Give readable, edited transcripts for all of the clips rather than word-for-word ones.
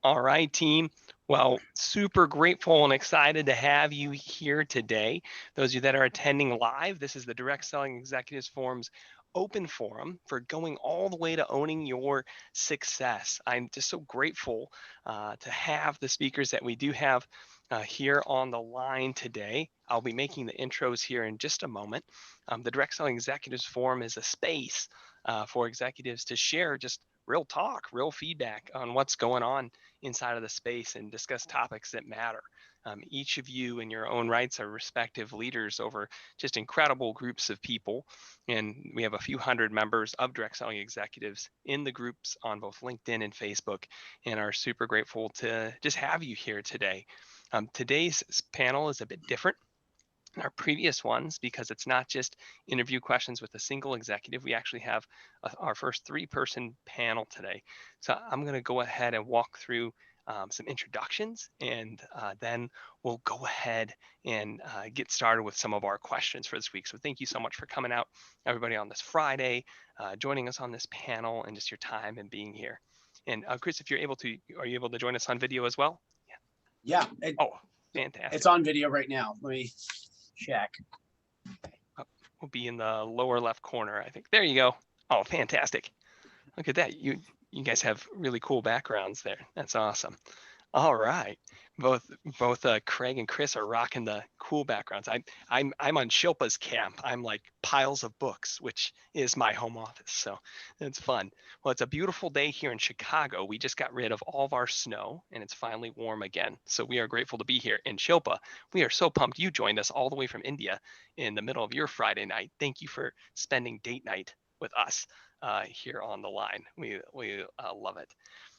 All right, team. Well, super grateful and excited to have you here today. Those of you that are attending live, this is the Direct Selling Executives Forum's open forum for going all the way to owning your success. I'm just so grateful to have the speakers that we do have here on the line today. I'll be making the intros here in just a moment. The Direct Selling Executives Forum is a space for executives to share just real talk, real feedback on what's going on inside of the space and discuss topics that matter. Each of you in your own rights are respective leaders over just incredible groups of people. And we have a few hundred members of direct selling executives in the groups on both LinkedIn and Facebook, and are super grateful to just have you here today. Today's panel is a bit different than our previous ones because it's not just interview questions with a single executive. We actually have our first three-person panel today. So I'm going to go ahead and walk through some introductions, and then we'll go ahead and get started with some of our questions for this week. So thank you so much for coming out, everybody, on this Friday, joining us on this panel, and just your time and being here. And Chris, if you're able to, are you able to join us on video as well? Yeah. Oh, fantastic. It's on video right now. Let me check. Will be in the lower left corner, I think. There you go. Oh, fantastic. Look at that. You guys have really cool backgrounds there. That's awesome. All right. Both Craig and Chris are rocking the cool backgrounds. I'm on Shilpa's camp. I'm like piles of books, which is my home office. So it's fun. Well, it's a beautiful day here in Chicago. We just got rid of all of our snow and it's finally warm again. So we are grateful to be here. And Shilpa, we are so pumped you joined us all the way from India in the middle of your Friday night. Thank you for spending date night with us here on the line. We love it.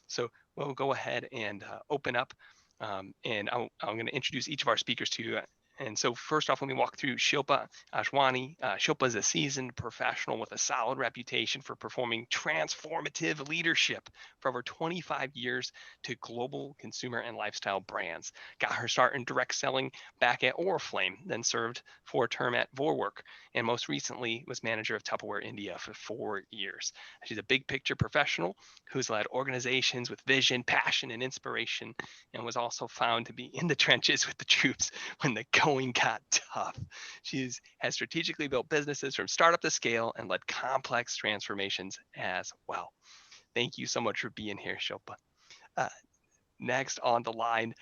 So we'll go ahead and open up, and I'm going to introduce each of our speakers to you. And so first off, let me walk through Shilpa Ajwani. Shilpa is a seasoned professional with a solid reputation for performing transformative leadership for over 25 years to global consumer and lifestyle brands. Got her start in direct selling back at Oriflame, then served for a term at Vorwerk, and most recently was manager of Tupperware India for 4 years. She's a big picture professional who's led organizations with vision, passion, and inspiration, and was also found to be in the trenches with the troops when the going got tough. She has strategically built businesses from startup to scale and led complex transformations as well. Thank you so much for being here, Shilpa. Next on the line,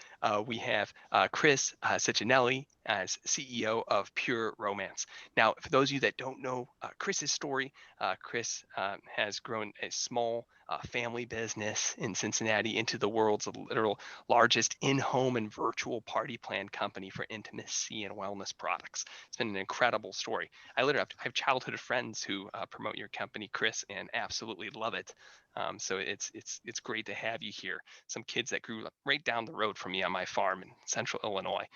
we have Chris Cicchinelli as CEO of Pure Romance. Now, for those of you that don't know Chris's story, Chris has grown a small family business in Cincinnati into the world's literal largest in-home and virtual party plan company for intimacy and wellness products. It's been an incredible story. I have childhood friends who promote your company, Chris, and absolutely love it. So it's great to have you here. Some kids that grew up right down the road from me on my farm in central Illinois.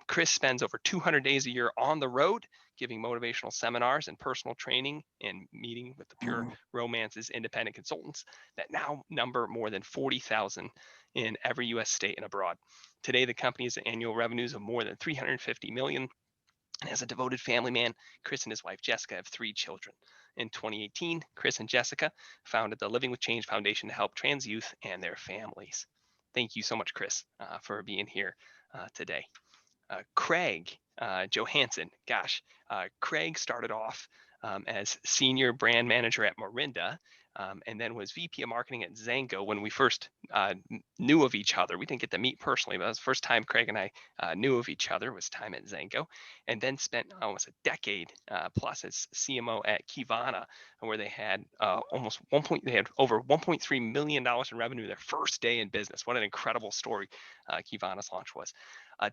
Chris spends over 200 days a year on the road, giving motivational seminars and personal training and meeting with the Pure Romance's independent consultants that now number more than 40,000 in every U.S. state and abroad. Today, the company has annual revenues of more than 350 million. And as a devoted family man, Chris and his wife Jessica have 3 children. In 2018, Chris and Jessica founded the Living with Change Foundation to help trans youth and their families. Thank you so much, Chris, for being here today. Craig Johanson, Craig started off as senior brand manager at Morinda, and then was VP of marketing at Zango when we first knew of each other. We didn't get to meet personally, but it was the first time Craig and I knew of each other was time at Zango, and then spent almost a decade plus as CMO at Kivana, where they had they had over $1.3 million in revenue their first day in business. What an incredible story Kivana's launch was.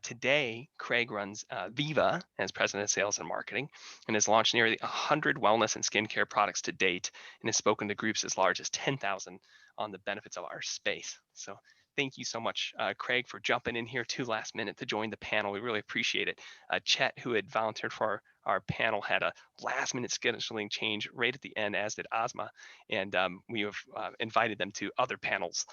Today, Craig runs VIIVA as president of sales and marketing and has launched nearly 100 wellness and skincare products to date and has spoken to groups as large as 10,000 on the benefits of our space. So thank you so much, Craig, for jumping in here too last minute to join the panel. We really appreciate it. Chet, who had volunteered for our panel, had a last minute scheduling change right at the end, as did Ozma, and we have invited them to other panels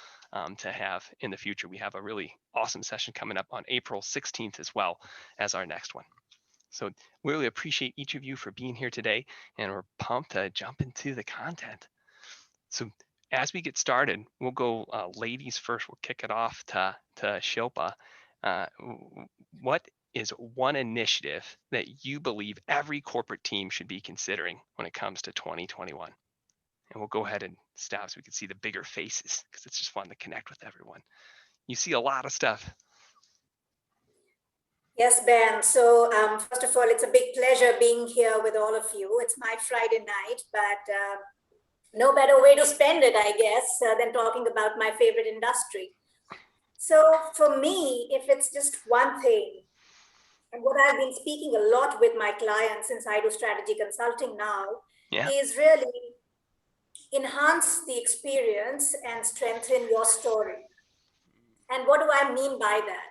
to have in the future. We have a really awesome session coming up on April 16th as well as our next one. So we really appreciate each of you for being here today, and we're pumped to jump into the content. So as we get started, we'll go ladies first. We'll kick it off to Shilpa. What is one initiative that you believe every corporate team should be considering when it comes to 2021? And we'll go ahead and stop so we can see the bigger faces because it's just fun to connect with everyone. You see a lot of stuff. Yes, Ben. So first of all, it's a big pleasure being here with all of you. It's my Friday night, but no better way to spend it, I guess, than talking about my favorite industry. So for me, if it's just one thing, and what I've been speaking a lot with my clients since I do strategy consulting now, Yeah. is really enhance the experience and strengthen your story. And what do I mean by that?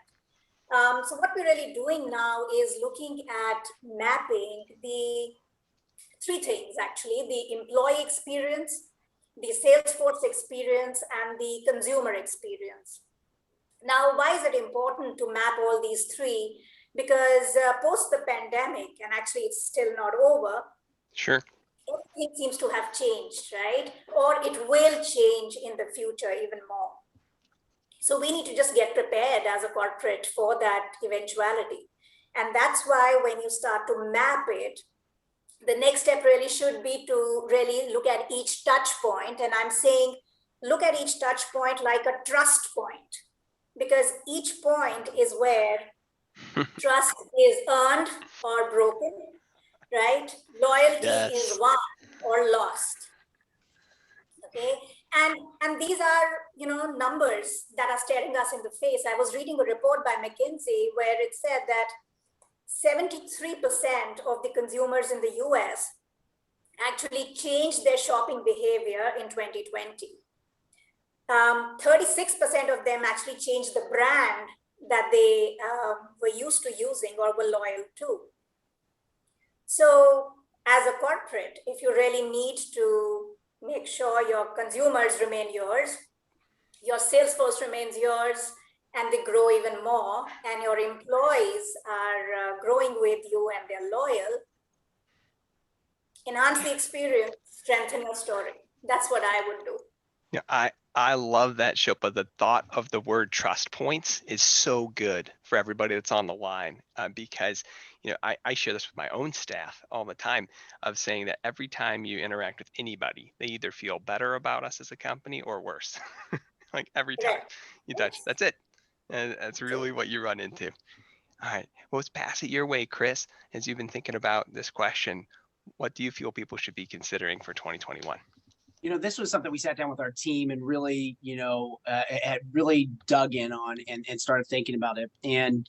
So what we're really doing now is looking at mapping the three things, actually: the employee experience, the Salesforce experience, and the consumer experience. Now, why is it important to map all these three? Because post the pandemic, and actually it's still not over, Sure. everything seems to have changed, right? Or it will change in the future even more. So we need to just get prepared as a corporate for that eventuality. And that's why when you start to map it, the next step really should be to really look at each touch point. And I'm saying, look at each touch point like a trust point, because each point is where trust is earned or broken, right? Loyalty Yes. is won or lost. Okay, and these are, you know, numbers that are staring us in the face. I was reading a report by McKinsey where it said that 73% of the consumers in the US actually changed their shopping behavior in 2020. 36% of them actually changed the brand that they were used to using or were loyal to. So as a corporate, if you really need to make sure your consumers remain yours, your sales force remains yours, and they grow even more, and your employees are growing with you and they're loyal, enhance the experience, strengthen your story. That's what I would do. Yeah, I love that, Shilpa. The thought of the word trust points is so good for everybody that's on the line, because I share this with my own staff all the time, of saying that every time you interact with anybody, they either feel better about us as a company or worse. Like every time you touch, that's it. And that's really what you run into. All right, well, let's pass it your way, Chris. As you've been thinking about this question, what do you feel people should be considering for 2021? This was something we sat down with our team and really, had really dug in on and started thinking about it. And,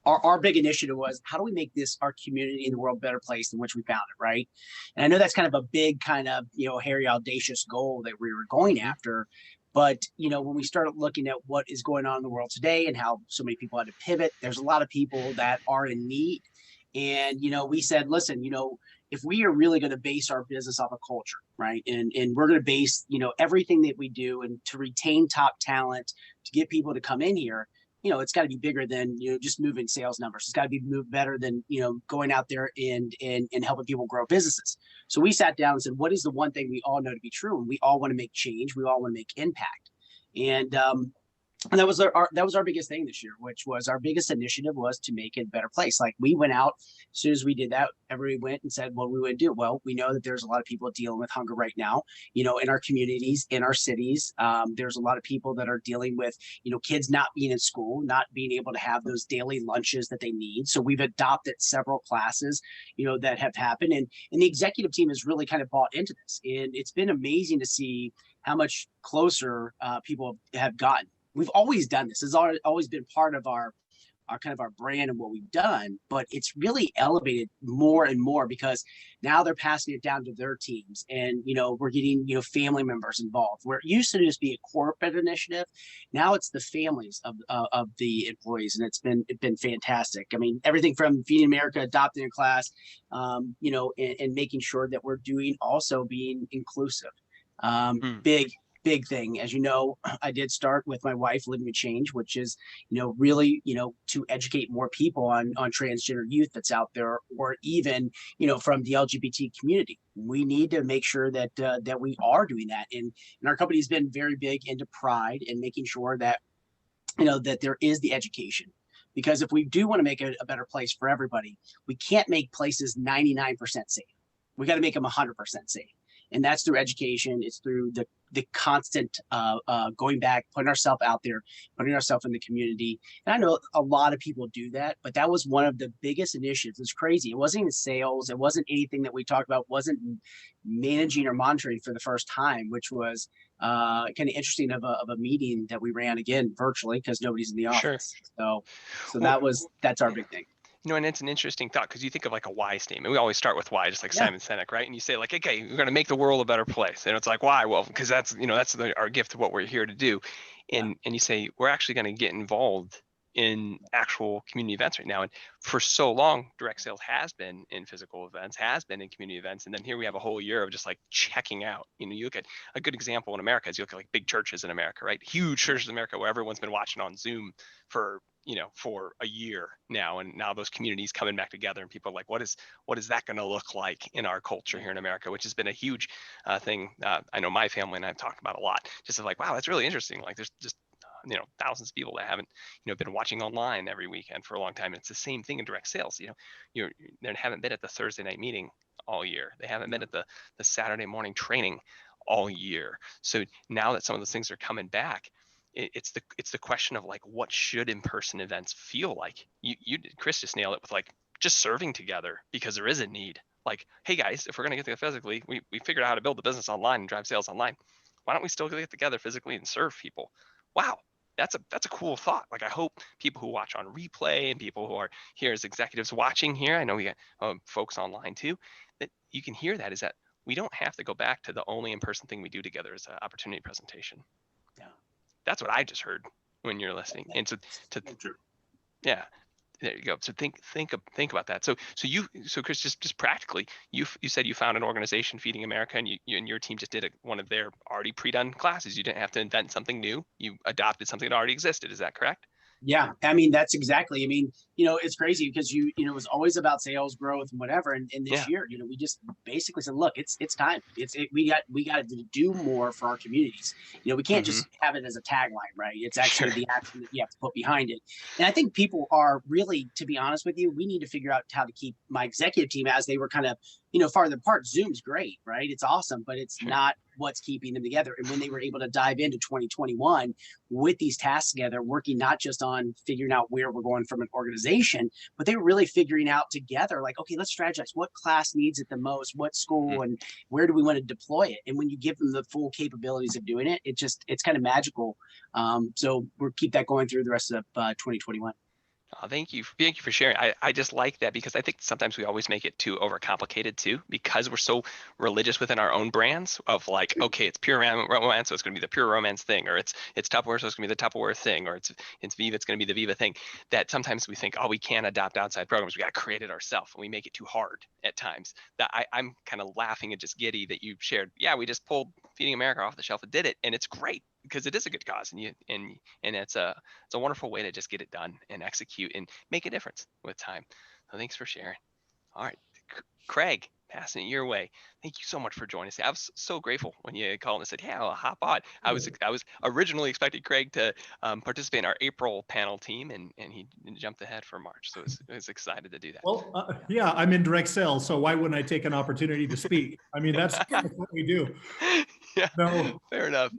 our big initiative was, how do we make this, our community in the world, a better place than which we found it, right? And I know that's kind of a big kind of, hairy, audacious goal that we were going after. But, when we started looking at what is going on in the world today and how so many people had to pivot, there's a lot of people that are in need. And, we said, listen, if we are really going to base our business off of culture, right, and we're going to base, everything that we do, and to retain top talent, to get people to come in here, it's got to be bigger than, just moving sales numbers. It's got to be moved better than, going out there and helping people grow businesses. So we sat down and said, what is the one thing we all know to be true? And we all want to make change. We all want to make impact. And that was our biggest thing this year, which was our biggest initiative, was to make it a better place. Like, we went out, as soon as we did that, everybody went and said, what we would do. Well, we know that there's a lot of people dealing with hunger right now, in our communities, in our cities. There's a lot of people that are dealing with, kids not being in school, not being able to have those daily lunches that they need. So we've adopted several classes, that have happened. And the executive team has really kind of bought into this. And it's been amazing to see how much closer people have gotten. We've always done this. It's always been part of our kind of our brand and what we've done, but it's really elevated more and more, because now they're passing it down to their teams, and we're getting family members involved. Where it used to just be a corporate initiative, now it's the families of the employees, and it's been fantastic. I mean, everything from Feeding America, adopting a class, and making sure that we're doing, also being inclusive. Big big thing. As you know, I did start with my wife, Living with Change, which is, really, to educate more people on transgender youth that's out there, or even, from the LGBT community. We need to make sure that that we are doing that. And our company's been very big into pride and making sure that, that there is the education. Because if we do want to make it a better place for everybody, we can't make places 99% safe. We got to make them 100% safe. And that's through education. It's through the constant going back, putting ourselves out there, putting ourselves in the community. And I know a lot of people do that, but that was one of the biggest initiatives. It's crazy. It wasn't even sales. It wasn't anything that we talked about. It wasn't managing or monitoring for the first time, which was kind of interesting of a meeting that we ran, again virtually, because nobody's in the office. Sure. So that's our big thing. And it's an interesting thought, because you think of like a why statement. We always start with why, just like Simon Sinek, right? And you say like, okay, we're going to make the world a better place. And it's like, why? Well, because that's, that's our gift of what we're here to do. And you say, we're actually going to get involved in actual community events right now. And for so long, direct sales has been in physical events, has been in community events. And then here we have a whole year of just like checking out. You look at a good example in America is you look at like big churches in America, right? Huge churches in America where everyone's been watching on Zoom for a year now. And now those communities coming back together, and people are like, what is that going to look like in our culture here in America, which has been a huge thing. I know my family and I've talked about a lot, just like, wow, that's really interesting. Like there's just, thousands of people that haven't, been watching online every weekend for a long time. And it's the same thing in direct sales. They haven't been at the Thursday night meeting all year. They haven't been at the Saturday morning training all year. So now that some of those things are coming back, it's the question of like, what should in-person events feel like? Chris just nailed it with like just serving together, because there is a need. Like, hey guys, if we're going to get together physically, we figured out how to build the business online and drive sales online. Why don't we still get together physically and serve people? Wow, that's a cool thought. Like, I hope people who watch on replay and people who are here as executives watching here, I know we got folks online too, that you can hear that is that we don't have to go back to the only in-person thing we do together as an opportunity presentation. Yeah. That's what I just heard when you're listening. And yeah, there you go. So think about that. So Chris, just practically, you said you found an organization, Feeding America, and you and your team just did one of their already pre-done classes. You didn't have to invent something new. You adopted something that already existed. Is that correct? Yeah, that's exactly. It's crazy because it was always about sales growth and whatever. And this year, we just basically said, look, it's time. We got to do more for our communities. We can't just have it as a tagline, right? It's actually the action that you have to put behind it. And I think people are really, to be honest with you, we need to figure out how to keep my executive team, as they were kind of, farther apart. Zoom's great, right? It's awesome, but it's not what's keeping them together. And when they were able to dive into 2021 with these tasks together, working not just on figuring out where we're going from an organization, but they were really figuring out together, like, okay, let's strategize what class needs it the most, what school, and where do we want to deploy it? And when you give them the full capabilities of doing it, it's kind of magical. So we'll keep that going through the rest of 2021. Oh, thank you for sharing. I just like that, because I think sometimes we always make it too overcomplicated too, because we're so religious within our own brands of like, okay, it's pure romance, so it's going to be the pure romance thing, or it's Tupperware, so it's going to be the Tupperware thing, or it's VIIVA, it's going to be the VIIVA thing. That sometimes we think, oh, we can't adopt outside programs, we got to create it ourselves, and we make it too hard at times. That I'm kind of laughing and just giddy that you shared. Yeah, we just pulled Feeding America off the shelf and did it, and it's great, because it is a good cause, and it's a wonderful way to just get it done and execute and make a difference with time. So thanks for sharing. All right, Craig, passing it your way. Thank you so much for joining us. I was so grateful when you called and said, yeah, I'll hop on. I was originally expecting Craig to participate in our April panel team, and he jumped ahead for March. So I was excited to do that. Well, yeah, I'm in direct sales, so why wouldn't I take an opportunity to speak? That's what we do. Yeah, no, fair enough.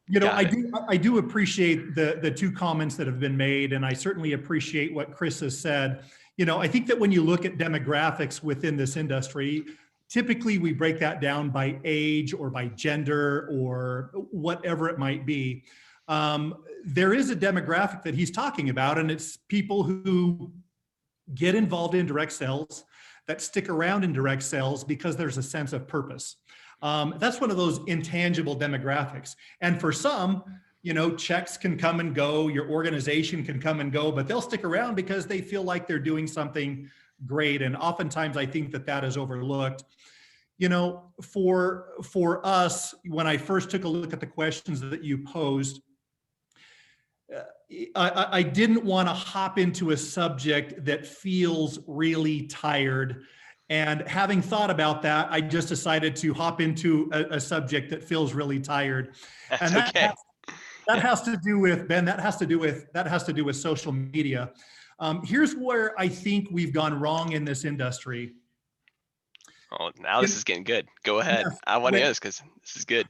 I do appreciate the two comments that have been made, and I certainly appreciate what Chris has said. I think that when you look at demographics within this industry, typically we break that down by age or by gender or whatever it might be. There is a demographic that he's talking about, and it's people who get involved in direct sales, that stick around in direct sales because there's a sense of purpose. That's one of those intangible demographics. And for some, checks can come and go, your organization can come and go, but they'll stick around because they feel like they're doing something great. And oftentimes I think that is overlooked. You know, for us, when I first took a look at the questions that you posed, I didn't want to hop into a subject that feels really tired. And having thought about that, I just decided to hop into a subject that feels really tired. That's And okay. that has to do with, Ben, that has to do with social media. Here's where I think we've gone wrong in this industry. Oh, now this is getting good. Go ahead. Yes, I want to hear this because this is good.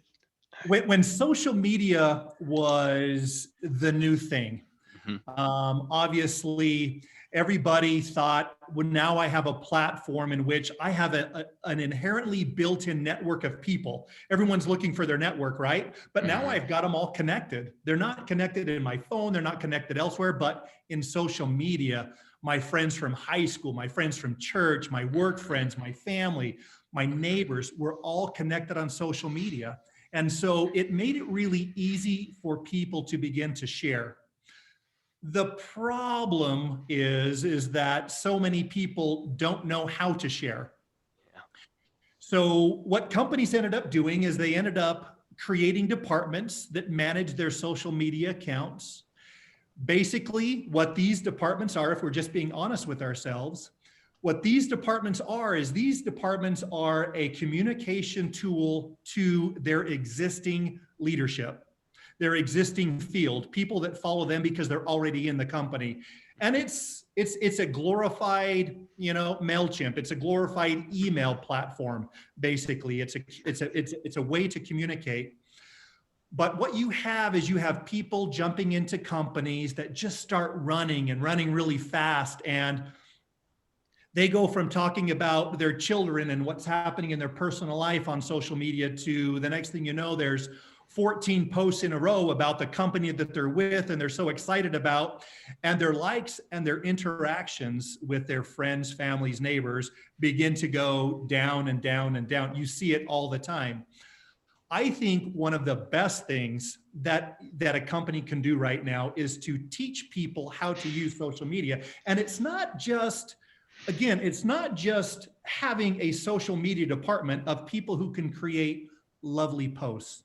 when social media was the new thing, Mhm. obviously everybody thought, well, now I have a platform in which I have an inherently built-in network of people. Everyone's looking for their network, right? But now Mhm. I've got them all connected. They're not connected in my phone, they're not connected elsewhere, but in social media, my friends from high school, my friends from church, my work friends, my family, my neighbors, we're all connected on social media. And so it made it really easy for people to begin to share. The problem is that so many people don't know how to share. Yeah. So what companies ended up doing is they ended up creating departments that manage their social media accounts. Basically, what these departments are, if we're just being honest with ourselves, what these departments are is these departments are a communication tool to their existing leadership, their existing field, people that follow them because they're already in the company. And it's a glorified, MailChimp. It's a glorified email platform. Basically, it's a way to communicate. But what you have is you have people jumping into companies that just start running and running really fast, and they go from talking about their children and what's happening in their personal life on social media to the next thing you know, there's 14 posts in a row about the company that they're with and they're so excited about, and their likes and their interactions with their friends, families, neighbors begin to go down and down and down. You see it all the time. I think one of the best things that a company can do right now is to teach people how to use social media. And it's not just, again, it's not just having a social media department of people who can create lovely posts,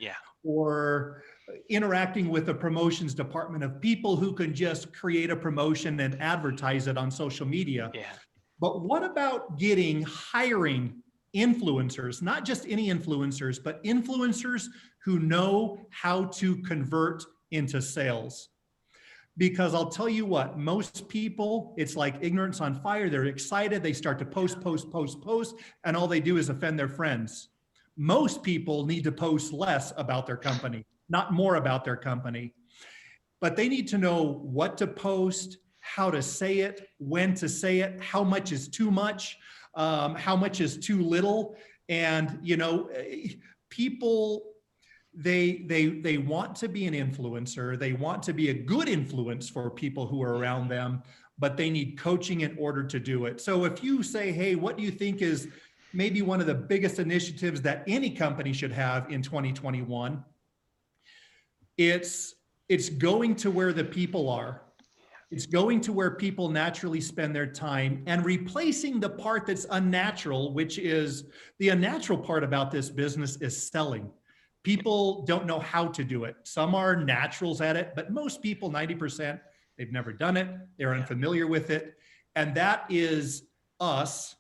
Yeah. or interacting with a promotions department of people who can just create a promotion and advertise it on social media. Yeah. But what about hiring influencers, not just any influencers, but influencers who know how to convert into sales? Because I'll tell you what, most people, it's like ignorance on fire. They're excited. They start to post, and all they do is offend their friends. Most people need to post less about their company, not more about their company. But they need to know what to post, how to say it, when to say it, how much is too much, how much is too little. And, people, they want to be an influencer. They want to be a good influence for people who are around them, but they need coaching in order to do it. So if you say, hey, what do you think is maybe one of the biggest initiatives that any company should have in 2021? It's going to where the people are. It's going to where people naturally spend their time and replacing the part that's unnatural, which is the unnatural part about this business is selling. People don't know how to do it. Some are naturals at it, but most people, 90%, they've never done it. They're unfamiliar with it. And that is us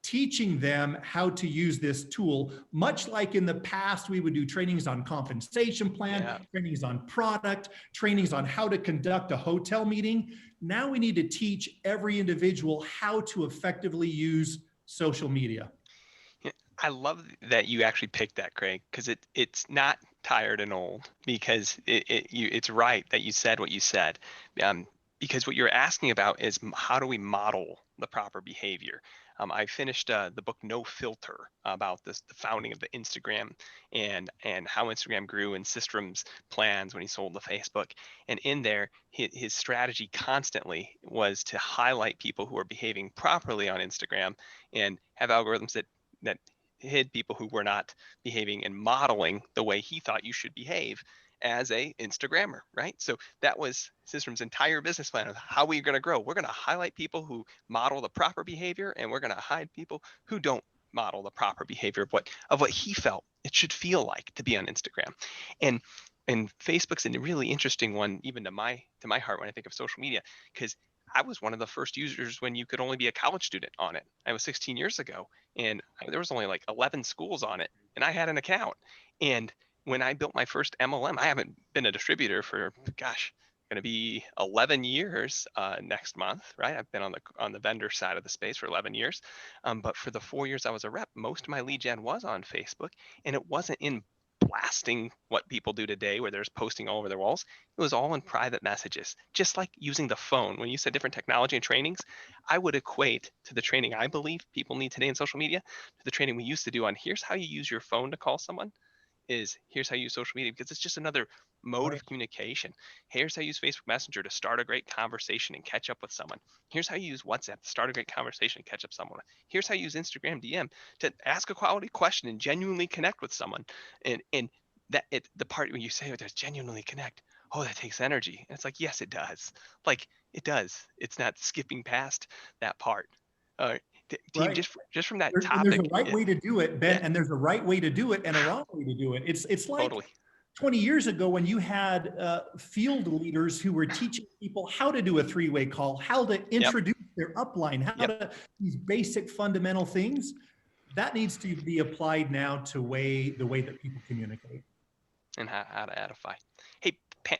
teaching them how to use this tool, much like in the past, we would do trainings on compensation plan, trainings on product, trainings on how to conduct a hotel meeting. Now we need to teach every individual how to effectively use social media. I love that you actually picked that, Craig, because it's not tired and old, because it's right that you said what you said, because what you're asking about is how do we model the proper behavior. I finished the book No Filter about the founding of the Instagram and how Instagram grew and Systrom's plans when he sold to Facebook. And in there, his strategy constantly was to highlight people who are behaving properly on Instagram and have algorithms that hid people who were not behaving and modeling the way he thought you should behave as a Instagrammer, right? So that was Systrom's entire business plan of how we're going to grow. We're going to highlight people who model the proper behavior, and we're going to hide people who don't model the proper behavior of what he felt it should feel like to be on Instagram. And Facebook's a really interesting one, even to my heart, when I think of social media, because I was one of the first users when you could only be a college student on it. I was 16 years ago, and there was only like 11 schools on it, and I had an account. And when I built my first MLM, I haven't been a distributor for, gosh, going to be 11 years next month, right? I've been on the vendor side of the space for 11 years. But for the 4 years I was a rep, most of my lead gen was on Facebook, and it wasn't in blasting what people do today where there's posting all over their walls. It was all in private messages, just like using the phone. When you said different technology and trainings, I would equate to the training I believe people need today in social media to the training we used to do on here's how you use your phone to call someone, is here's how you use social media, because it's just another mode of communication. Here's how you use Facebook Messenger to start a great conversation and catch up with someone. Here's how you use WhatsApp to start a great conversation and catch up with someone. Here's how you use Instagram DM to ask a quality question and genuinely connect with someone. And the part when you say oh, there's genuinely connect, oh, that takes energy. And it's like, yes, it does. Like it does. It's not skipping past that part. Team, Right. just from that And topic. there's a right way to do it, Ben, and there's a right way to do it and a wrong way to do it. It's like Totally. 20 years ago when you had field leaders who were teaching people how to do a three-way call, how to introduce their upline, how to these basic fundamental things. That needs to be applied now to the way that people communicate. And how to edify. Hey,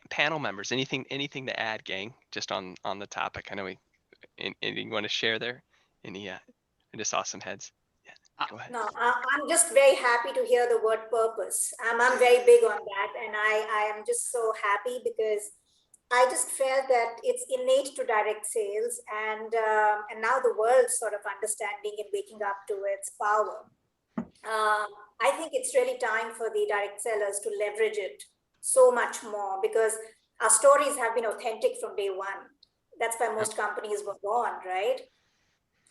panel members, anything to add, gang? Just on the topic. I know anything you want to share there? I just saw some heads. Yeah, go ahead. No, I'm just very happy to hear the word purpose. I'm very big on that, and I am just so happy because I just felt that it's innate to direct sales, and now the world's sort of understanding and waking up to its power. I think it's really time for the direct sellers to leverage it so much more because our stories have been authentic from day one. That's why most companies were born, right?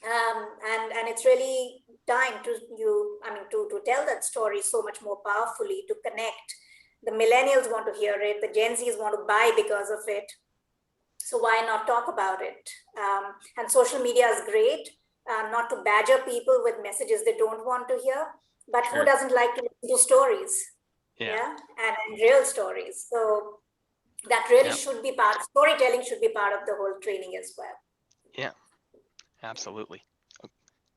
And it's really time to tell that story so much more powerfully, to connect. The millennials want to hear it, the Gen Zs want to buy because of it. So why not talk about it? And social media is great, not to badger people with messages they don't want to hear, but who doesn't like to listen to stories? Yeah. And real stories. So that really should be storytelling should be part of the whole training as well. Yeah. Absolutely.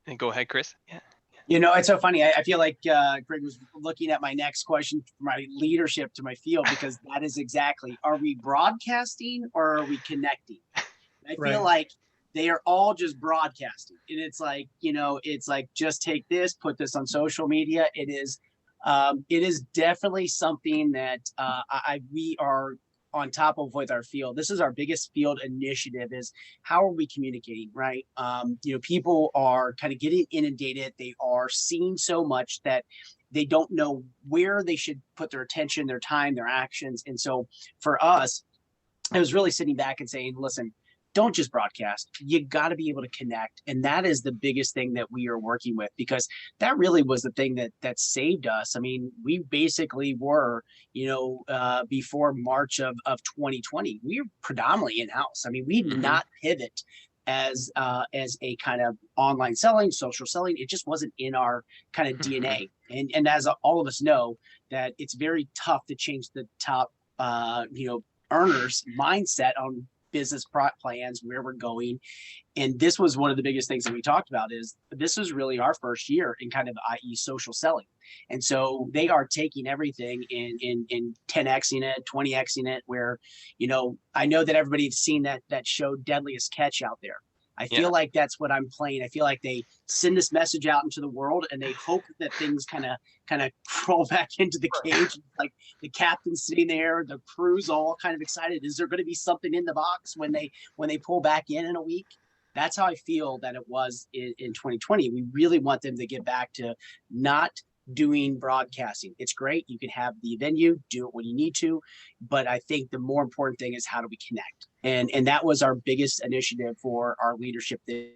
And go ahead, Chris. Yeah. You know, it's so funny. I feel like Greg was looking at my next question for my leadership to my field, because that is exactly, are we broadcasting or are we connecting? I feel like they are all just broadcasting. And it's like, you know, it's like, just take this, put this on social media. It is definitely something that we are on top of with our field. This is our biggest field initiative, is how are we communicating, right? You know, people are kind of getting inundated. They are seeing so much that they don't know where they should put their attention, their time, their actions. And so for us, I was really sitting back and saying, listen, don't just broadcast. You got to be able to connect. And that is the biggest thing that we are working with, because that really was the thing that saved us. I mean, we basically were, you know, before March of 2020, we were predominantly in-house. I mean, we did not pivot as a kind of online selling, social selling. It just wasn't in our kind of DNA. And as all of us know, that it's very tough to change the top, you know, earners mindset on business plans, where we're going. And this was one of the biggest things that we talked about, is this was really our first year in kind of i.e. social selling. And so they are taking everything in 10xing it, 20xing it, where, you know, I know that everybody's seen that show Deadliest Catch out there. I feel like that's what I'm playing. I feel like they send this message out into the world and they hope that things kind of crawl back into the cage. Like the captain's sitting there, the crew's all kind of excited. Is there going to be something in the box when they pull back in a week? That's how I feel that it was in 2020. We really want them to get back to not doing broadcasting. It's great. You can have the venue, do it when you need to, but I think the more important thing is, how do we connect? And that was our biggest initiative for our leadership there.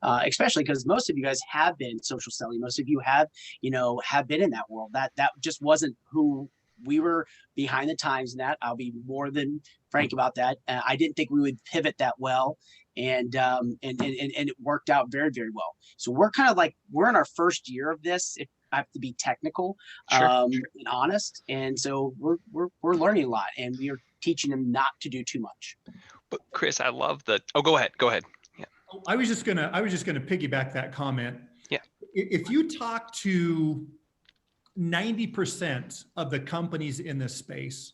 Especially because most of you guys have been social selling. Most of you have, you know, have been in that world. That just wasn't who we were behind the times in that. I'll be more than frank about that. I didn't think we would pivot that well, and it worked out very, very well. So we're kind of like, we're in our first year of this, if I have to be technical, Sure. and honest. And so we're learning a lot, and we are teaching them not to do too much. But Chris, I love the, oh, go ahead. Yeah. I was just gonna piggyback that comment. Yeah. If you talk to 90% of the companies in this space,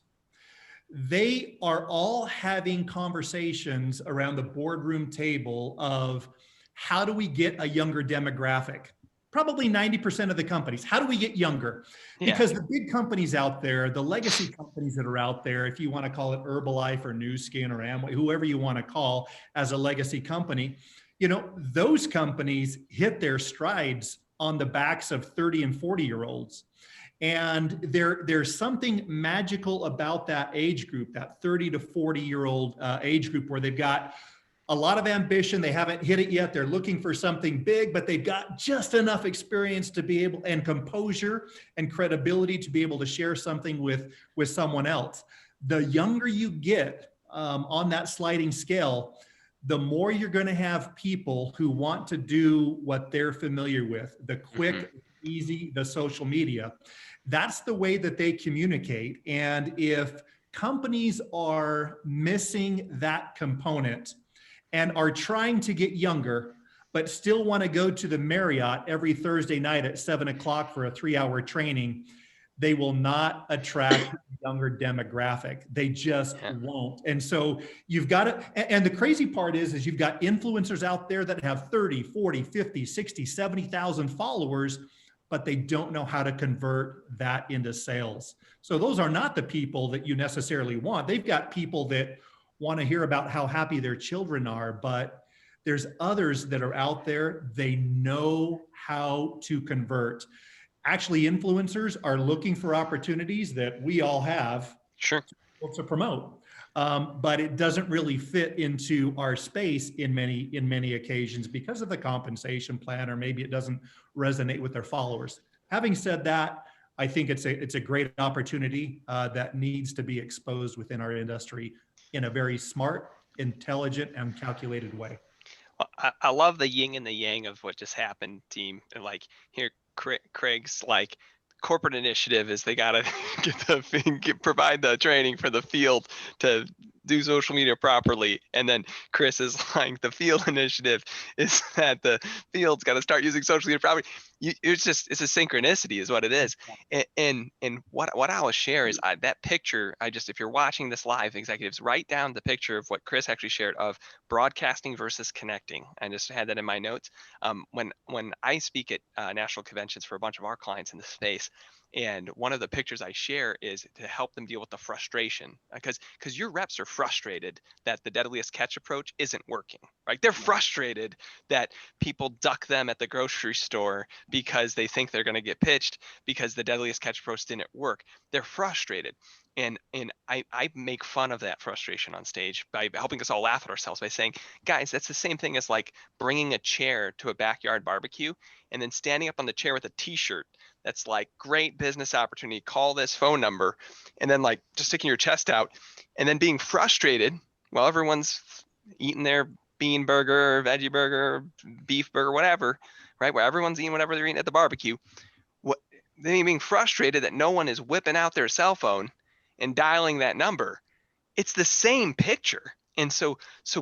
they are all having conversations around the boardroom table of how do we get a younger demographic? Probably 90% of the companies. How do we get younger? Because the big companies out there, the legacy companies that are out there, if you want to call it Herbalife or New Skin or Amway, whoever you want to call as a legacy company, you know, those companies hit their strides on the backs of 30 and 40-year-olds. And there's something magical about that age group, that 30 to 40-year-old age group, where they've got a lot of ambition. They haven't hit it yet. They're looking for something big, but they've got just enough experience to be able, and composure and credibility to be able to share something with someone else. The younger you get on that sliding scale, the more you're going to have people who want to do what they're familiar with, the quick, easy, the social media. That's the way that they communicate. And if companies are missing that component and are trying to get younger, but still want to go to the Marriott every Thursday night at 7 o'clock for a 3-hour training, they will not attract a younger demographic. They just won't. And so you've got to, and the crazy part is you've got influencers out there that have 30, 40, 50, 60, 70,000 followers, but they don't know how to convert that into sales. So those are not the people that you necessarily want. They've got people that want to hear about how happy their children are, but there's others that are out there, they know how to convert. Actually, influencers are looking for opportunities that we all have to promote. But it doesn't really fit into our space in many occasions because of the compensation plan, or maybe it doesn't resonate with their followers. Having said that, I think it's a great opportunity that needs to be exposed within our industry in a very smart, intelligent, and calculated way. I love the yin and the yang of what just happened, team. Like here, Craig's like, corporate initiative is they gotta provide the training for the field to do social media properly, and then Chris is like, the field initiative is that the field's got to start using social media properly. It's a synchronicity is what it is. And what I will share is that picture. If you're watching this live, executives, write down the picture of what Chris actually shared of broadcasting versus connecting. I just had that in my notes. When I speak at national conventions for a bunch of our clients in the space, and one of the pictures I share is to help them deal with the frustration, because your reps are frustrated that the deadliest catch approach isn't working, right? They're frustrated that people duck them at the grocery store because they think they're going to get pitched because the deadliest catch approach didn't work. They're frustrated. And I make fun of that frustration on stage by helping us all laugh at ourselves by saying, guys, that's the same thing as like bringing a chair to a backyard barbecue and then standing up on the chair with a t-shirt that's like, great business opportunity, call this phone number, and then like just sticking your chest out and then being frustrated while everyone's eating their bean burger, veggie burger, beef burger, whatever, right? Where everyone's eating whatever they're eating at the barbecue. Then being frustrated that no one is whipping out their cell phone and dialing that number. It's the same picture. And so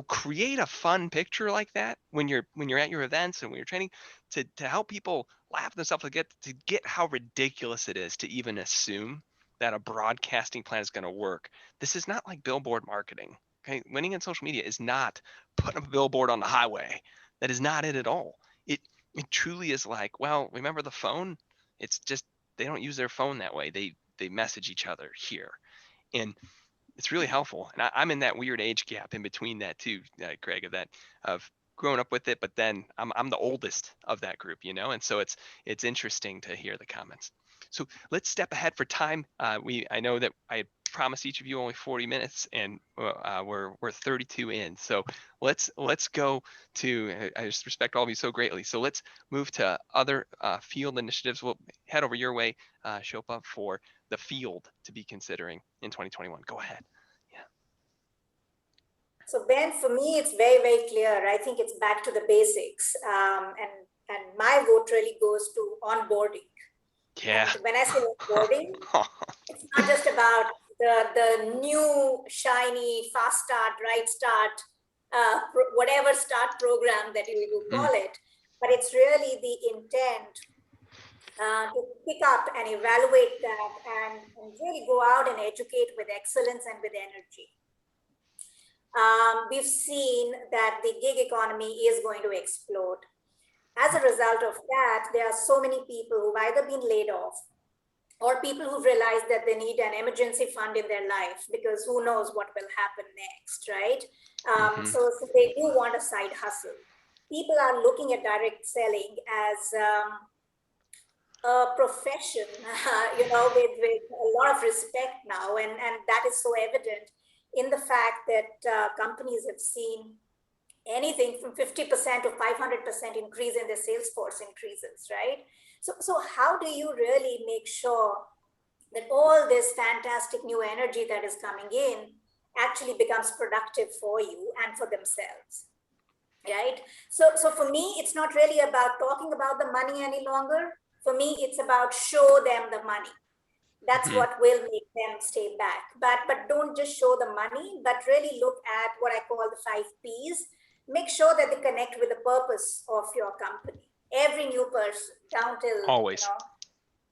create a fun picture like that when you're at your events and when you're training to help people laugh themselves to get how ridiculous it is to even assume that a broadcasting plan is going to work. This is not like billboard marketing. Okay, winning in social media is not putting up a billboard on the highway. That is not it at all. It truly is like, well, remember the phone? It's just they don't use their phone that way. They message each other here, and it's really helpful. And I'm in that weird age gap in between that too, Craig, of growing up with it, but then I'm the oldest of that group, and so it's interesting to hear the comments. So let's step ahead for time. I know that I promise each of you only 40 minutes, and we're 32 in. So let's go to. I just respect all of you so greatly. So let's move to other field initiatives. We'll head over your way, Shilpa, for the field to be considering in 2021. Go ahead. So Ben, for me, it's very, very clear. I think it's back to the basics. And my vote really goes to onboarding. Yeah. And when I say onboarding, it's not just about the new, shiny, fast start, right start, whatever start program that you call it, but it's really the intent to pick up and evaluate that and really go out and educate with excellence and with energy. We've seen that the gig economy is going to explode. As a result of that, there are so many people who've either been laid off or people who've realized that they need an emergency fund in their life because who knows what will happen next, right? So they do want a side hustle. People are looking at direct selling as a profession, with a lot of respect now. And that is so evident in the fact that companies have seen anything from 50% to 500% increase in their sales force increases, right? So how do you really make sure that all this fantastic new energy that is coming in actually becomes productive for you and for themselves, right? So for me, it's not really about talking about the money any longer. For me, it's about show them the money. That's what will make them stay back. But don't just show the money, but really look at what I call the 5 Ps. Make sure that they connect with the purpose of your company. Every new person, down till always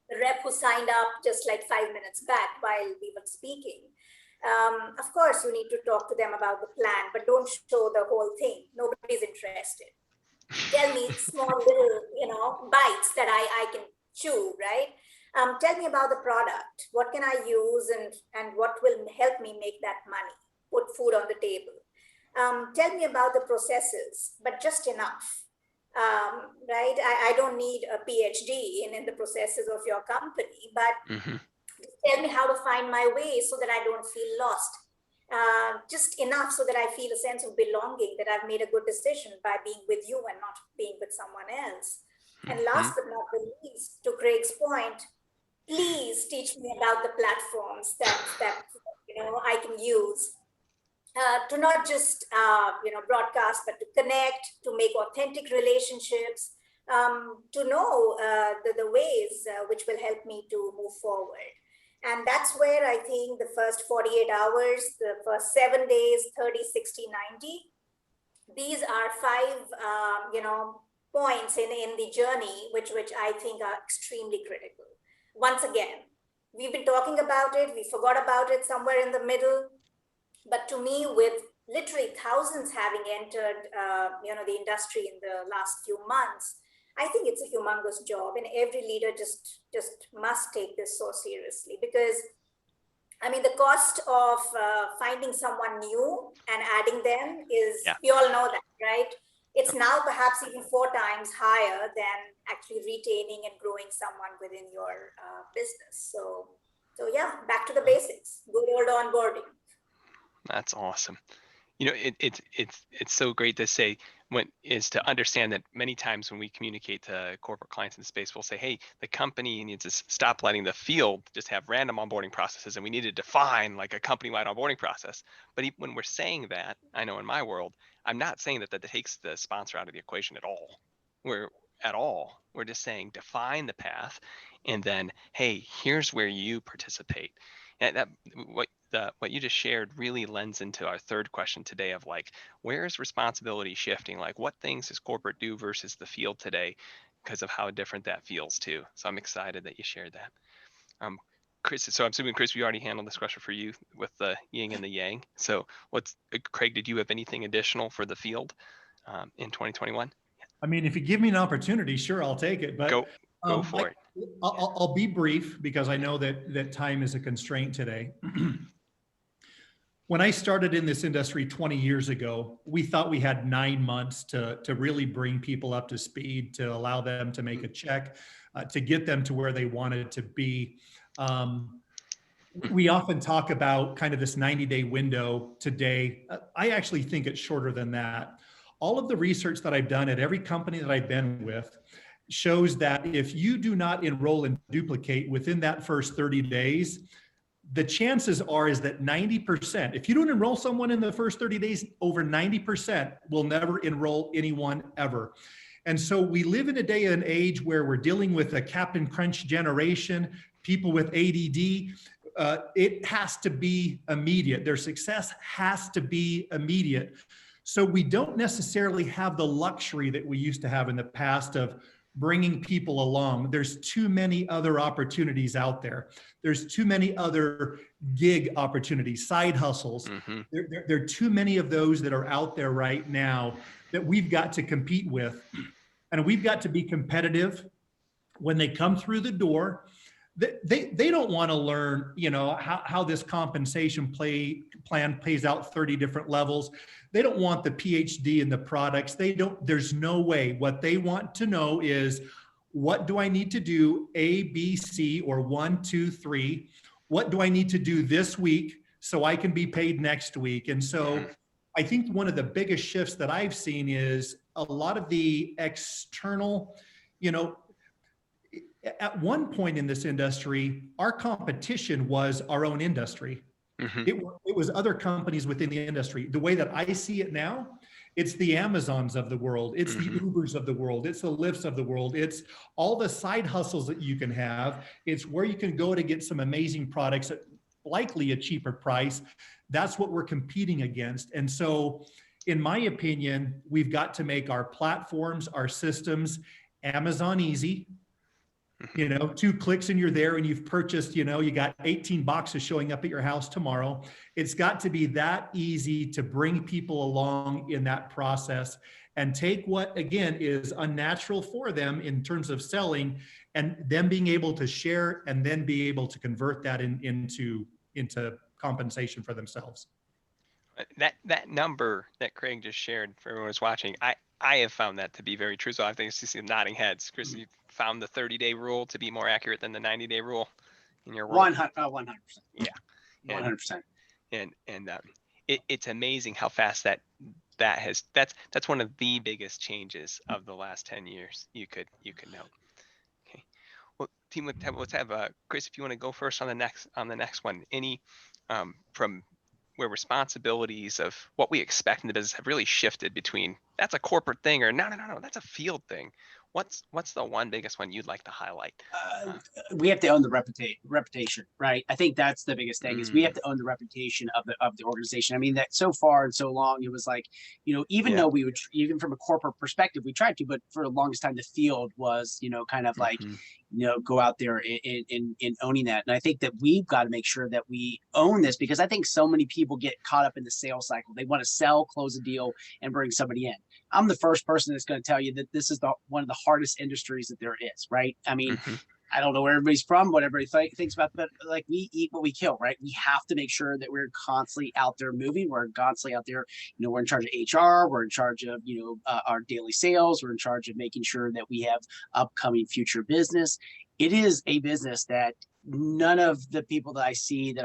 the rep who signed up just like 5 minutes back while we were speaking. Of course, you need to talk to them about the plan, but don't show the whole thing. Nobody's interested. Tell me small little, bites that I can chew, right? Tell me about the product. What can I use and what will help me make that money, put food on the table? Tell me about the processes, but just enough, right? I don't need a PhD in the processes of your company, but tell me how to find my way so that I don't feel lost. Just enough so that I feel a sense of belonging, that I've made a good decision by being with you and not being with someone else. And last but not the least, to Craig's point, please teach me about the platforms that I can use to not just broadcast, but to connect, to make authentic relationships, to know the ways which will help me to move forward. And that's where I think the first 48 hours, the first 7 days, 30, 60, 90, these are 5 points in the journey which I think are extremely critical. Once again, we've been talking about it, we forgot about it somewhere in the middle, but to me, with literally thousands having entered the industry in the last few months, I think it's a humongous job, and every leader just must take this so seriously, because I mean, the cost of finding someone new and adding them is, we all know that, right? It's now perhaps even 4 times higher than actually retaining and growing someone within your business. So yeah, back to the basics, good old onboarding. That's awesome. It's so great to say to understand that many times when we communicate to corporate clients in the space, we'll say, hey, the company needs to stop letting the field just have random onboarding processes, and we need to define like a company-wide onboarding process. But when we're saying that, I know in my world, I'm not saying that takes the sponsor out of the equation at all. We're just saying define the path, and then, hey, here's where you participate. And what you just shared really lends into our third question today of like, where is responsibility shifting? Like, what things does corporate do versus the field today because of how different that feels too? So I'm excited that you shared that. Chris, so I'm assuming, Chris, we already handled this question for you with the yin and the yang. So Craig, did you have anything additional for the field in 2021? I mean, if you give me an opportunity, sure, I'll take it. But go for it. I'll be brief because I know that time is a constraint today. When I started in this industry 20 years ago, we thought we had 9 months to really bring people up to speed, to allow them to make a check, to get them to where they wanted to be. We often talk about kind of this 90-day window today. I actually think it's shorter than that. All of the research that I've done at every company that I've been with shows that if you do not enroll and duplicate within that first 30 days, the chances are is that 90%, if you don't enroll someone in the first 30 days, over 90% will never enroll anyone ever. And so we live in a day and age where we're dealing with a Captain Crunch generation, people with ADD. It has to be immediate. Their success has to be immediate. So we don't necessarily have the luxury that we used to have in the past of bringing people along. There's too many other opportunities out there. There's too many other gig opportunities, side hustles. Mm-hmm. There are too many of those that are out there right now that we've got to compete with. And we've got to be competitive when they come through the door. They don't want to learn, how this compensation plan pays out 30 different levels. They don't want the PhD in the products. There's no way. What they want to know is, what do I need to do? A, B, C, or 1, 2, 3. What do I need to do this week so I can be paid next week? And so I think one of the biggest shifts that I've seen is a lot of the external, at one point in this industry, our competition was our own industry. Mm-hmm. It was other companies within the industry. The way that I see it now, it's the Amazons of the world. It's the Ubers of the world. It's the Lyfts of the world. It's all the side hustles that you can have. It's where you can go to get some amazing products at likely a cheaper price. That's what we're competing against. And so, in my opinion, we've got to make our platforms, our systems, Amazon easy. 2 clicks and you're there, and you've purchased, you got 18 boxes showing up at your house tomorrow. It's got to be that easy to bring people along in that process and take what, again, is unnatural for them in terms of selling, and them being able to share and then be able to convert that into compensation for themselves. That number that Craig just shared for everyone who's watching, I have found that to be very true. So I think it's just nodding heads. Chris, you found the 30-day rule to be more accurate than the 90-day rule in your role? 100%. Yeah. 100%. And it's amazing how fast that's one of the biggest changes of the last 10 years you could note. Okay. Well, team, let's have Chris, if you want to go first on the next one. Any from where responsibilities of what we expect in the business have really shifted between that's a corporate thing or no, that's a field thing. What's the one biggest one you'd like to highlight? We have to own the reputation, right? I think that's the biggest thing is we have to own the reputation of the organization. I mean, that so far and so long, it was like, even though we would, even from a corporate perspective, we tried to, but for the longest time, the field was, kind of like, go out there in owning that. And I think that we've got to make sure that we own this, because I think so many people get caught up in the sales cycle. They want to sell, close a deal, and bring somebody in. I'm the first person that's going to tell you that this is one of the hardest industries that there is, right? I mean, I don't know where everybody's from, what everybody thinks about, but like, we eat what we kill, right? We have to make sure that we're constantly out there moving. We're constantly out there, we're in charge of HR, we're in charge of, our daily sales, we're in charge of making sure that we have upcoming future business. It is a business that none of the people that I see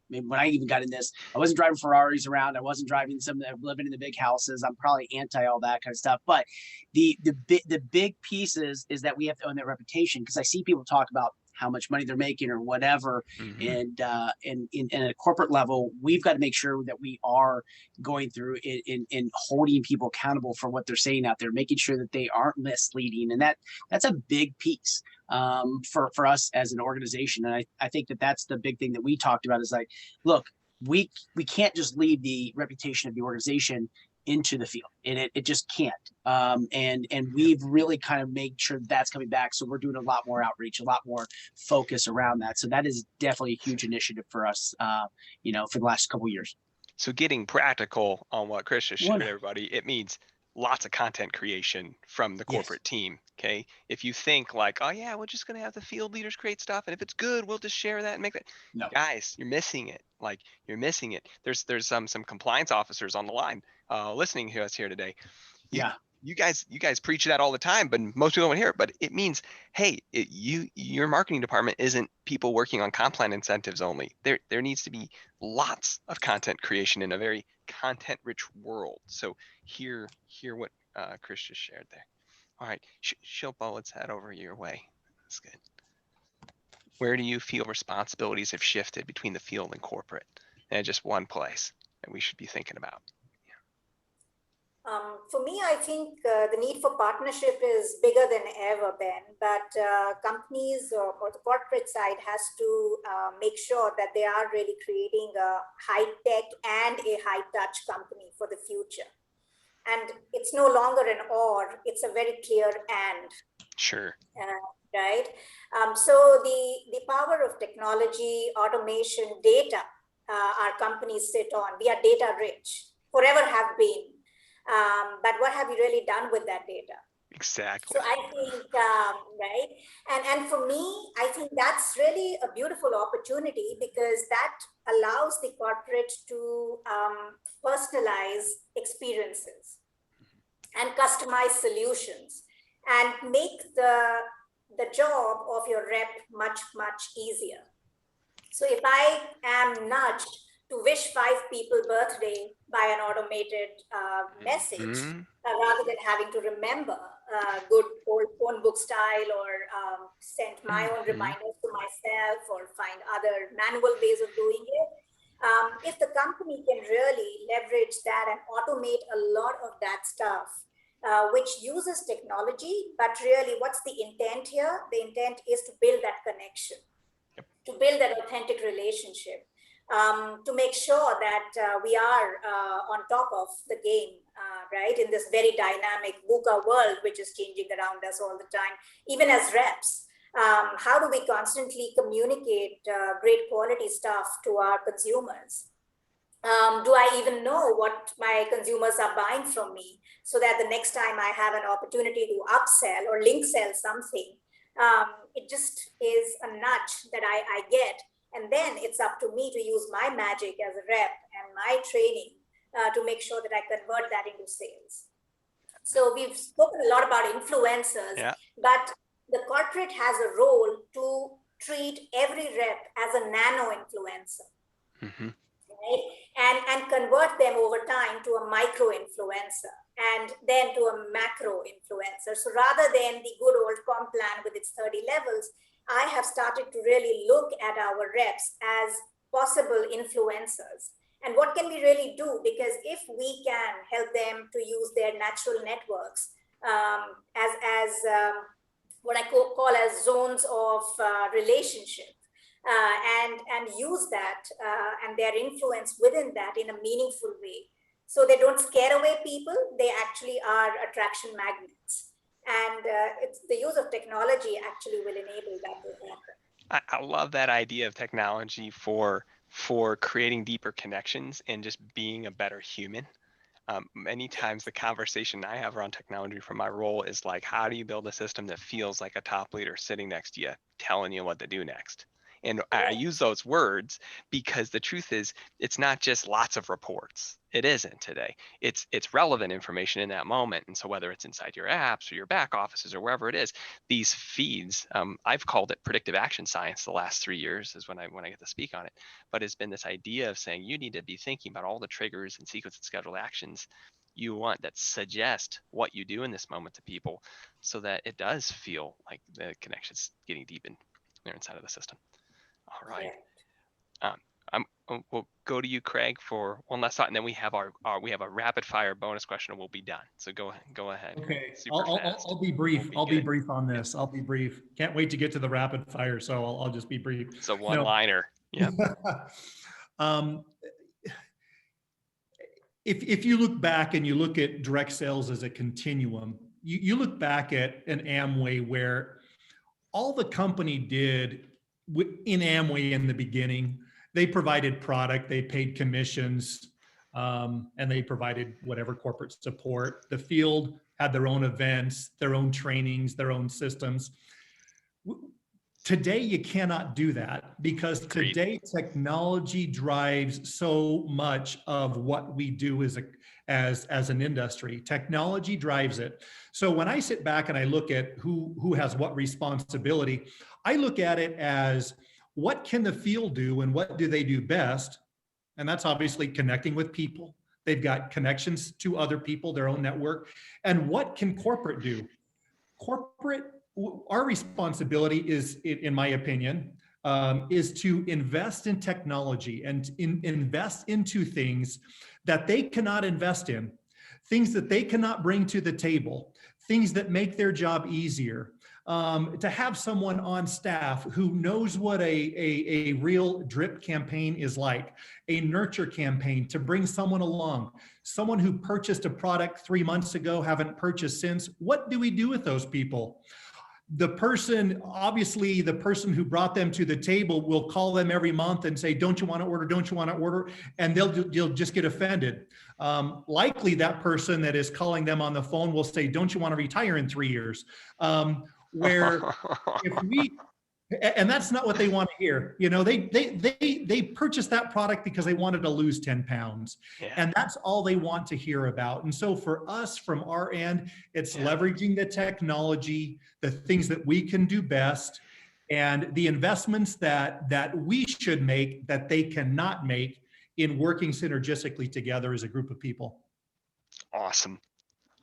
when I even got in this, I wasn't driving Ferraris around. I wasn't driving living in the big houses. I'm probably anti all that kind of stuff. But the big piece is that we have to own that reputation, because I see people talk about how much money they're making or whatever. And in a corporate level, we've got to make sure that we are going through in holding people accountable for what they're saying out there, making sure that they aren't misleading. And that's a big piece for us as an organization. And I think that's the big thing that we talked about is like, look, we can't just leave the reputation of the organization into the field, and it just can't. And we've really kind of made sure that's coming back. So we're doing a lot more outreach, a lot more focus around that. So that is definitely a huge initiative for us, for the last couple of years. So getting practical on what Chris just shared, everybody, it means lots of content creation from the corporate team. Okay. If you think like, oh yeah, we're just going to have the field leaders create stuff, and if it's good, we'll just share that and make that. No. Guys, you're missing it. Like, you're missing it. There's some compliance officers on the line listening to us here today. you guys preach that all the time, but most people don't hear it. But it means, hey, your marketing department isn't people working on comp plan incentives only. There needs to be lots of content creation in a very content rich world. So hear what Chris just shared there. All right, Shilpa, let's head over your way. That's good. Where do you feel responsibilities have shifted between the field and corporate? And just one place that we should be thinking about. For me, I think the need for partnership is bigger than ever, Ben, but companies or the corporate side has to make sure that they are really creating a high-tech and a high-touch company for the future. And it's no longer an or, it's a very clear and. Sure. Right? So the power of technology, automation, data, our companies sit on. We are data rich, forever have been. But what have you really done with that data? Exactly. So I think, right? And for me, I think that's really a beautiful opportunity because that allows the corporate to personalize experiences and customize solutions and make the job of your rep much, much easier. So if I am nudged to wish 5 people birthday by an automated message, rather than having to remember good old phone book style or send my own reminders to myself or find other manual ways of doing it, if the company can really leverage that and automate a lot of that stuff, which uses technology, but really what's the intent here? The intent is to build that connection, to build that authentic relationship, to make sure that we are on top of the game, right? In this very dynamic VUCA world, which is changing around us all the time, even as reps. How do we constantly communicate great quality stuff to our consumers? Do I even know what my consumers are buying from me so that the next time I have an opportunity to upsell or link sell something, it just is a nudge that I get. And then it's up to me to use my magic as a rep and my training to make sure that I convert that into sales. So we've spoken a lot about influencers, but the corporate has a role to treat every rep as a nano influencer. Right? And convert them over time to a micro influencer and then to a macro influencer. So rather than the good old comp plan with its 30 levels, I have started to really look at our reps as possible influencers. And what can we really do? Because if we can help them to use their natural networks as what I call as zones of relationship, and use that and their influence within that in a meaningful way. So they don't scare away people, they actually are attraction magnets. And it's the use of technology actually will enable that to happen. I love that idea of technology for creating deeper connections and just being a better human. Many times the conversation I have around technology from my role is like, how do you build a system that feels like a top leader sitting next to you, telling you what to do next? And I use those words because the truth is, it's not just lots of reports. It isn't today. It's relevant information in that moment. And so whether it's inside your apps or your back offices or wherever it is, these feeds, I've called it predictive action science the last 3 years is when I get to speak on it. But it's been this idea of saying you need to be thinking about all the triggers and sequence and scheduled actions you want that suggest what you do in this moment to people so that it does feel like the connection's getting deep in there inside of the system. All right. We'll go to you, Craig, for one last thought, and then we have we have a rapid fire bonus question, and we'll be done. So go ahead. Okay, Super fast. I'll be brief. I'll be brief on this. I'll be brief. Can't wait to get to the rapid fire, so I'll just be brief. It's a one-liner. Yeah. If you look back and you look at direct sales as a continuum, you look back at an Amway where all the company did in Amway in the beginning, they provided product, they paid commissions, and they provided whatever corporate support. The field had their own events, their own trainings, their own systems. Today, you cannot do that because Agreed. today technology drives so much of what we do as an industry. Technology drives it. So when I sit back and I look at who has what responsibility, I look at it as what can the field do and what do they do best? And that's obviously connecting with people. They've got connections to other people, their own network. And what can corporate do? Corporate, our responsibility is, in my opinion, is to invest in technology and invest into things that they cannot invest in, things that they cannot bring to the table, things that make their job easier. To have someone on staff who knows what a real drip campaign is like, a nurture campaign to bring someone along, someone who purchased a product 3 months ago, haven't purchased since. What do we do with those people? The person, obviously the person who brought them to the table will call them every month and say, don't you want to order? Don't you want to order? And they'll just get offended. Likely that person that is calling them on the phone will say, don't you want to retire in 3 years? Where if we, and that's not what they want to hear. You know, they purchased that product because they wanted to lose 10 pounds. Yeah. And that's all they want to hear about. And so for us, from our end, it's leveraging the technology, the things that we can do best, and the investments that we should make that they cannot make in working synergistically together as a group of people. Awesome.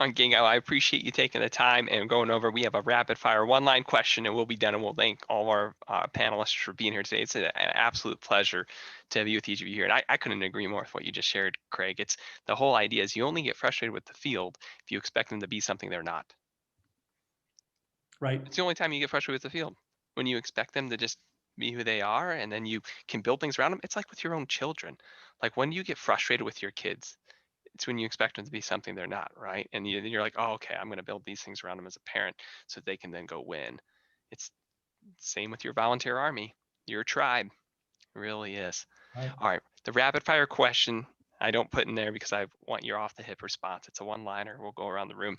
Gingo, I appreciate you taking the time and going over. We have a rapid fire one-line question and we'll be done, and we'll thank all of our panelists for being here today. It's an absolute pleasure to be with each of you here. And I couldn't agree more with what you just shared, Craig. It's the whole idea is you only get frustrated with the field if you expect them to be something they're not. Right. It's the only time you get frustrated with the field, when you expect them to just be who they are and then you can build things around them. It's like with your own children. Like when you get frustrated with your kids, it's when you expect them to be something they're not, right? And you're like, oh, okay, I'm going to build these things around them as a parent so they can then go win. It's same with your volunteer army, your tribe. It really is. Right. All right, the rapid fire question I don't put in there because I want your off the hip response. It's a one-liner. We'll go around the room.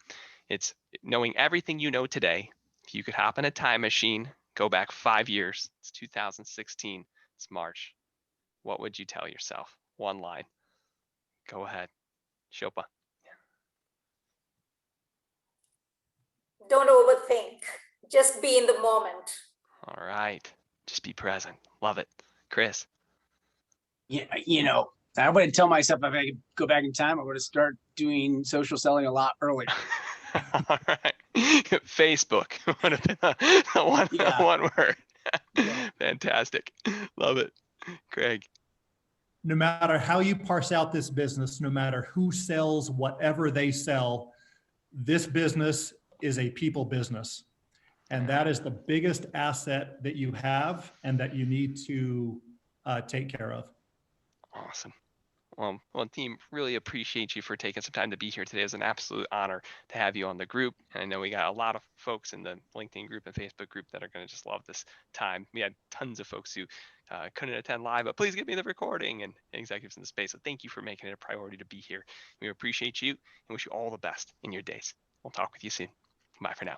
It's knowing everything you know today. If you could hop in a time machine, go back 5 years. It's 2016. It's March. What would you tell yourself? One line. Go ahead. Shilpa. Don't overthink. Just be in the moment. All right. Just be present. Love it. Chris. Yeah, you know, I would tell myself if I could go back in time, I would have started doing social selling a lot earlier. All right. Facebook would have been the one word. Fantastic. Love it. Craig. No matter how you parse out this business, no matter who sells whatever they sell, this business is a people business. And that is the biggest asset that you have and that you need to take care of. Awesome. Well, team, really appreciate you for taking some time to be here today. It was an absolute honor to have you on the group. And I know we got a lot of folks in the LinkedIn group and Facebook group that are going to just love this time. We had tons of folks who couldn't attend live, but please give me the recording, and executives in the space. So thank you for making it a priority to be here. We appreciate you and wish you all the best in your days. We'll talk with you soon. Bye for now.